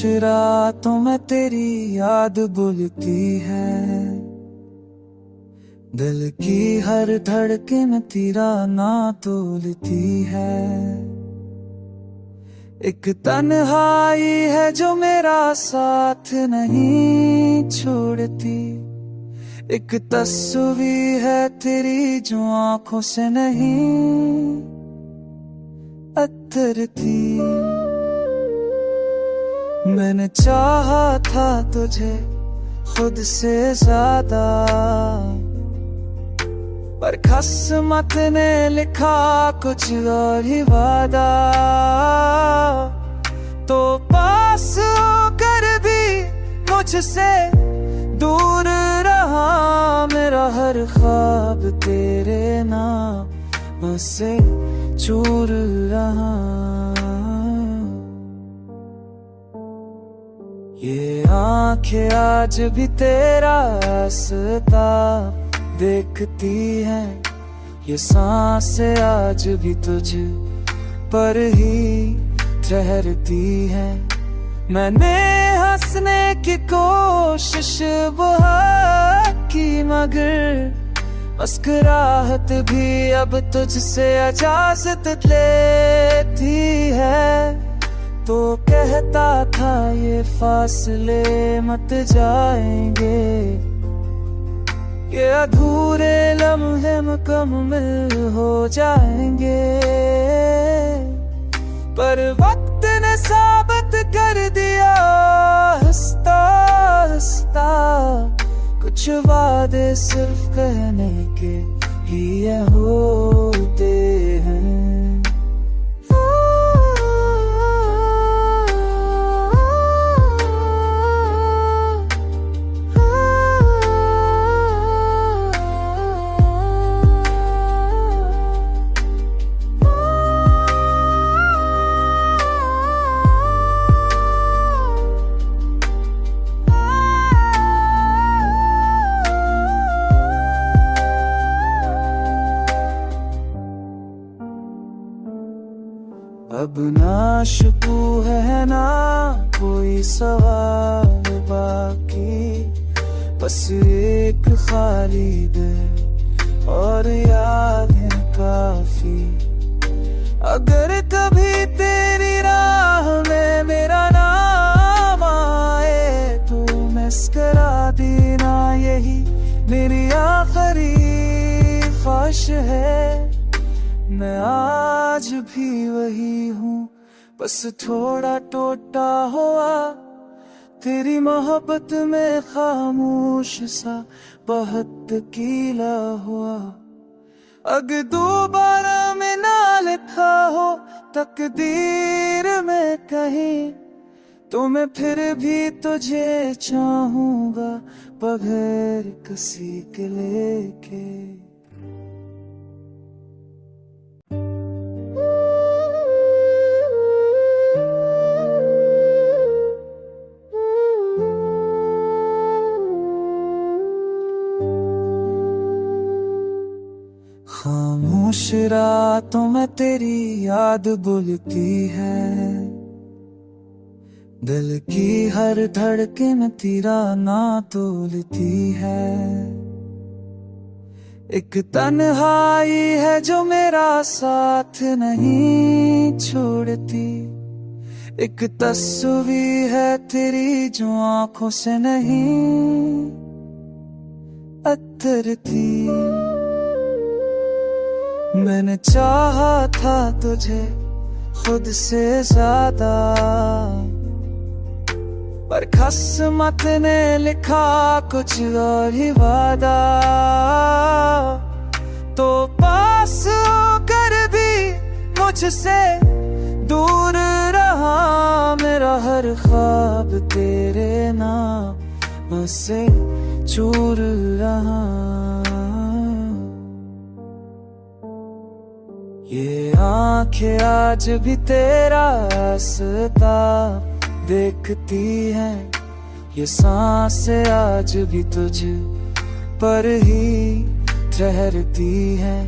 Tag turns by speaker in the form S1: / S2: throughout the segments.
S1: रातों में तेरी याद बुलती है, दिल की हर धड़कन तेरा ना तोलती है। एक तन्हाई है जो मेरा साथ नहीं छोड़ती, एक तस्वीर है तेरी जो आंखों से नहीं उतरती। मैंने चाहा था तुझे खुद से ज्यादा, पर किस्मत ने लिखा कुछ और ही वादा। तो पास होकर भी मुझसे दूर रहा, मेरा हर ख्वाब तेरे नाम से चूर रहा। ये आंखें आज भी तेरा रास्ता देखती हैं, ये सांसें आज भी तुझ पर ही ठहरती हैं। मैंने हंसने की कोशिश बहुत की, मगर मुस्कुराहट भी अब तुझसे इजाजत लेती है। तो कहता था ये फासले मत जाएंगे, ये अधूरे लम्हे मुकम्मल हो जाएंगे। पर वक्त ने साबित कर दिया हंसता हंसता, कुछ वादे सिर्फ कहने के लिए होते हैं। अब ना शुकू है ना कोई सवाल बाकी, बस एक खाली दिल और यादें काफी। अगर कभी तेरी राह में मेरा नाम आए, तो मुस्कुरा देना यही मेरी आखिरी ख्वाहिश है। मैं आज भी वही हूँ, बस थोड़ा टूटा हुआ, तेरी मोहब्बत में खामोश सा बहुत कीला हुआ। अगर दोबारा में ना लिखा हो तकदीर में कहीं, तो मैं फिर भी तुझे चाहूंगा बगैर किसी के लेके। खामोश रातों में तेरी याद बुलती है, दिल की हर धड़कन तेरा ना तोलती है। एक तन्हाई है जो मेरा साथ नहीं छोड़ती, एक तस्वीर है तेरी जो आंखों से नहीं उतरती। मैंने चाहा था तुझे खुद से ज्यादा, पर किस्मत ने लिखा कुछ और ही वादा। तो पास होकर भी मुझसे दूर रहा, मेरा हर ख्वाब तेरे नाम से चूर रहा। ये आंखें आज भी तेरा रास्ता देखती हैं, ये सांसें आज भी तुझ पर ही ठहरती हैं।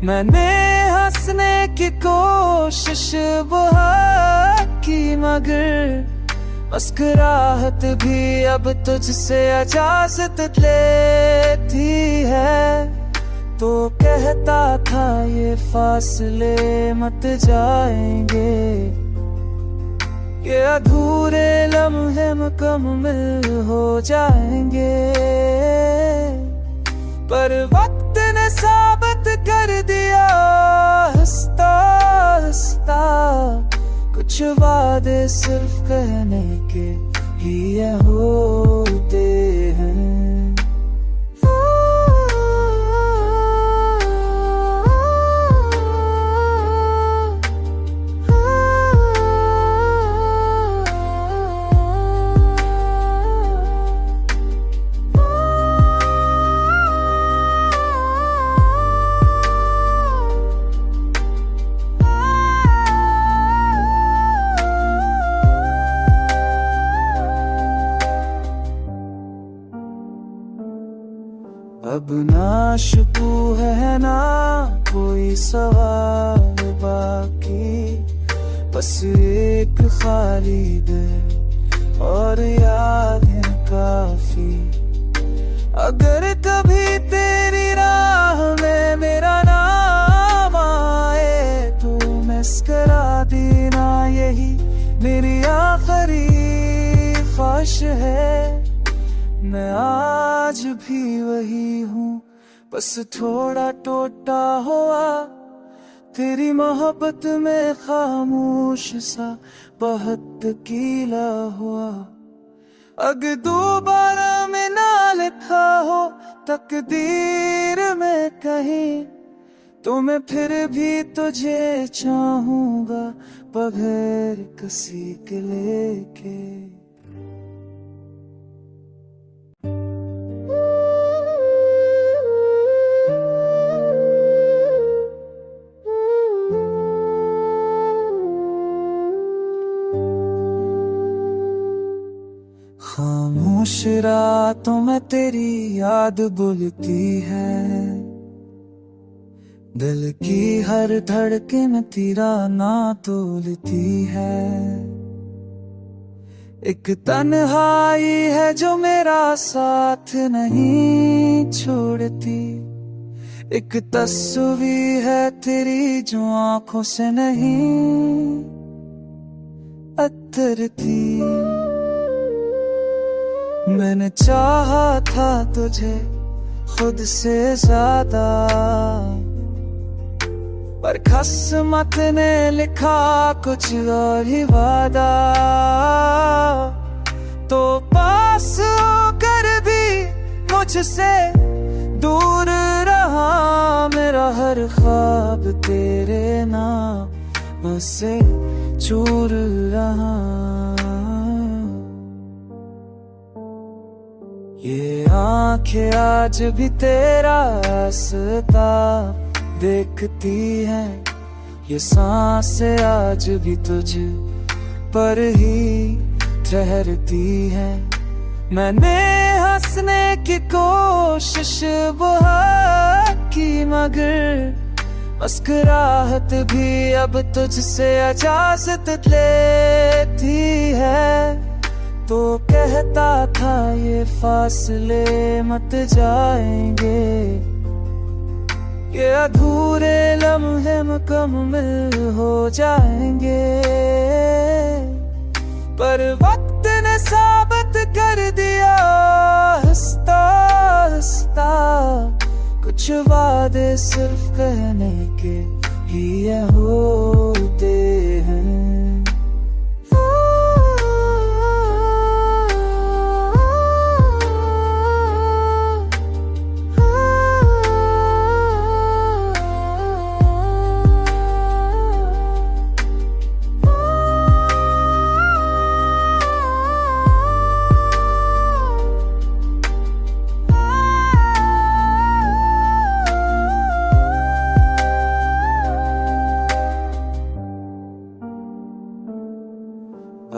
S1: मैंने हंसने की कोशिश बहुत की, मगर मुस्कुराहट भी अब तुझसे इजाजत लेती है। तो कहता था ये फासले मत जाएंगे, ये अधूरे लम्हे मुकम्मल हो जाएंगे। पर वक्त ने साबित कर दिया हंसता हंसता, कुछ वादे सिर्फ कहने के लिए होते हैं। अब ना शुकू है ना कोई सवाल बाकी, बस एक खाली दिल और यादें काफी। अगर कभी तेरी राह में मेरा नाम आए तो मुस्कुरा देना, यही मेरी आखिरी ख्वाहिश है। मैं आज भी वही हूँ, बस थोड़ा टूटा हुआ, तेरी मोहब्बत में खामोश सा बहुत कीला हुआ। अगर दोबारा में ना लिखा हो तकदीर में कहीं, तो मैं फिर भी तुझे चाहूंगा बगैर किसी के लेके। खामोश रातों में तेरी याद बुलती है, दिल की हर धड़कन तेरा ना तोलती है। एक तन्हाई है जो मेरा साथ नहीं छोड़ती, एक तस्वीर है तेरी जो आंखों से नहीं उतरती। मैंने चाहा था तुझे खुद से ज्यादा, पर किस्मत ने लिखा कुछ और ही वादा। तो पास होकर भी मुझसे दूर रहा, मेरा हर ख्वाब तेरे नाम से चूर रहा। ये आंखें आज भी तेरा रास्ता देखती हैं, ये सांसें आज भी तुझ पर ही ठहरती हैं। मैंने हंसने की कोशिश बहुत की, मगर मुस्कुराहट भी अब तुझसे इजाजत लेती है। तो कहता था ये फासले मत जाएंगे, ये अधूरे लम्हे मुकम्मल हो जाएंगे। पर वक्त ने साबित कर दिया हंसता हंसता, कुछ वादे सिर्फ कहने के लिए होते हैं।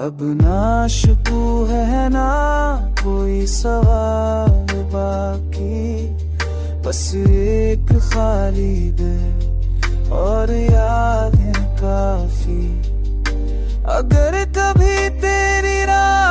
S1: अब ना शुकू है ना कोई सवाल बाकी, बस एक खाली दिल और यादें काफी। अगर कभी तेरी राह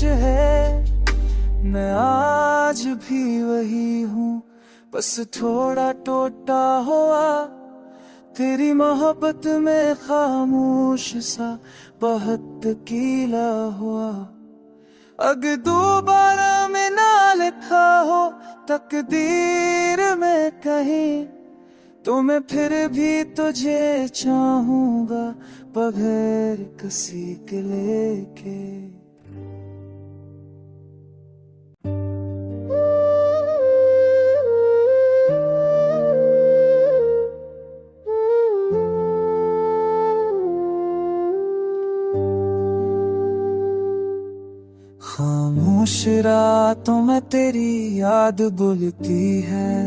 S1: है, मैं आज भी वही हूँ, बस थोड़ा टूटा हुआ। तेरी मोहब्बत में खामोश सा बहुत कीला हुआ। अगर दोबारा में ना लिखा हो तकदीर में कहीं, तो मैं फिर भी तुझे चाहूंगा बगैर किसी के लेके। खामोश रातों में तेरी याद बुलती है,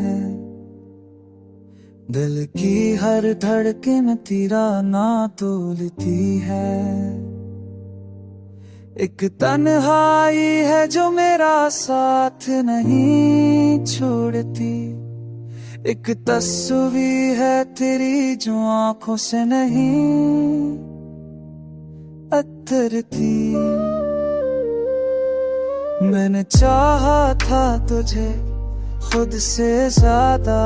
S1: दिल की हर धड़कन तेरा ना तोलती है। एक तन्हाई है जो मेरा साथ नहीं छोड़ती, एक तस्वीर है तेरी जो आंखों से नहीं उतरती। मैंने चाहा था तुझे खुद से ज्यादा,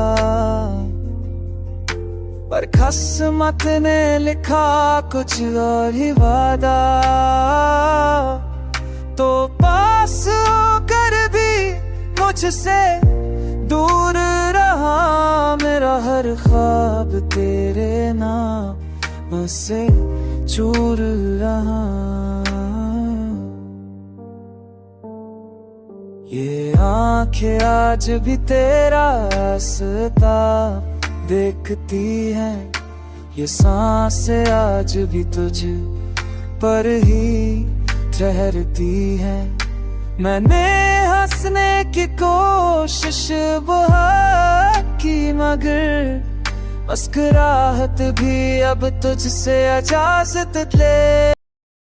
S1: पर किस्मत ने लिखा कुछ और ही वादा। तो पास होकर भी मुझसे दूर रहा, मेरा हर ख्वाब तेरे नाम से चूर रहा। ये आंखें आज भी तेरा रास्ता देखती हैं, ये सांसें आज भी तुझ पर ही ठहरती हैं। मैंने हंसने की कोशिश बहुत की, मगर मुस्कुराहट भी अब तुझसे इजाजत ले।